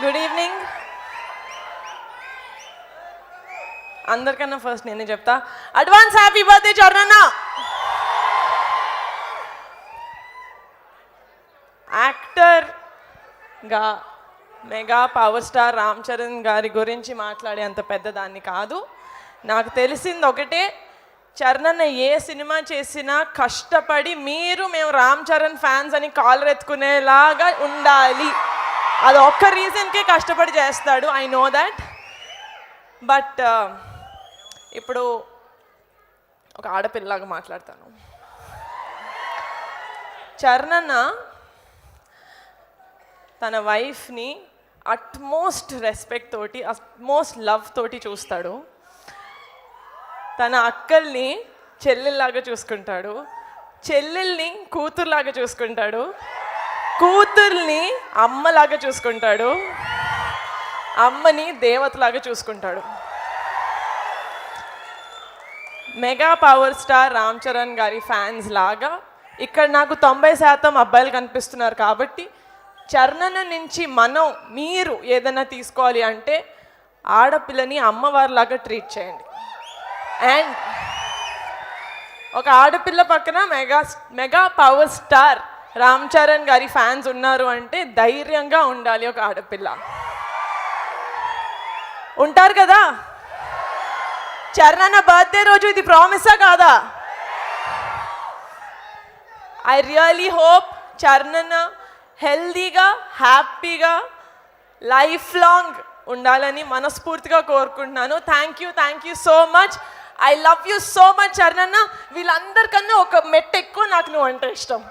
Good evening. అందరికన్నా first నేనే చెప్తా, అడ్వాన్స్ హ్యాపీ బర్త్డే చరణ్. యాక్టర్గా mega power star Ram Charan గారి గురించి మాట్లాడే అంత పెద్దదాన్ని కాదు. నాకు తెలిసింది ఒకటే, చరణ్ ఏ సినిమా చేసినా కష్టపడి మేము రామ్ చరణ్ ఫ్యాన్స్ అని కాలర్ ఎత్తుకునేలాగా ఉండాలి. అది ఒక్క రీజన్కే కష్టపడి చేస్తాడు. I know that. బట్ ఇప్పుడు ఒక ఆడపిల్లలాగా మాట్లాడతాను. చరణ్ తన వైఫ్ని అట్మోస్ట్ రెస్పెక్ట్ తోటి, అట్మోస్ట్ లవ్ తోటి చూస్తాడు. తన అక్కల్ని చెల్లెల్లాగా చూసుకుంటాడు, చెల్లెల్ని కూతురులాగా చూసుకుంటాడు, కూతుర్ని అమ్మలాగా చూసుకుంటాడు, అమ్మని దేవతలాగా చూసుకుంటాడు. Mega power star Ram Charan గారి ఫ్యాన్స్ లాగా ఇక్కడ నాకు 90% అబ్బాయిలు కనిపిస్తున్నారు. కాబట్టి చరణ్ నుంచి మీరు ఏదైనా తీసుకోవాలి అంటే ఆడపిల్లని అమ్మవారిలాగా ట్రీట్ చేయండి. అండ్ ఒక ఆడపిల్ల పక్కన mega power star Ram Charan గారి ఫ్యాన్స్ ఉన్నారు అంటే ధైర్యంగా ఉండాలి. ఒక ఆడపిల్ల ఉంటారు కదా. చరణ్ బర్త్డే రోజు ఇది ప్రామిసా కాదా? ఐ రియలీ హోప్ చరణ్ హెల్దీగా హ్యాపీగా లైఫ్ లాంగ్ ఉండాలని మనస్ఫూర్తిగా కోరుకుంటున్నాను. Thank you so much. I love you so much Charan. వీళ్ళందరికన్నా ఒక మెట్టు ఎక్కువ నాకు నువ్వు అంటే ఇష్టం.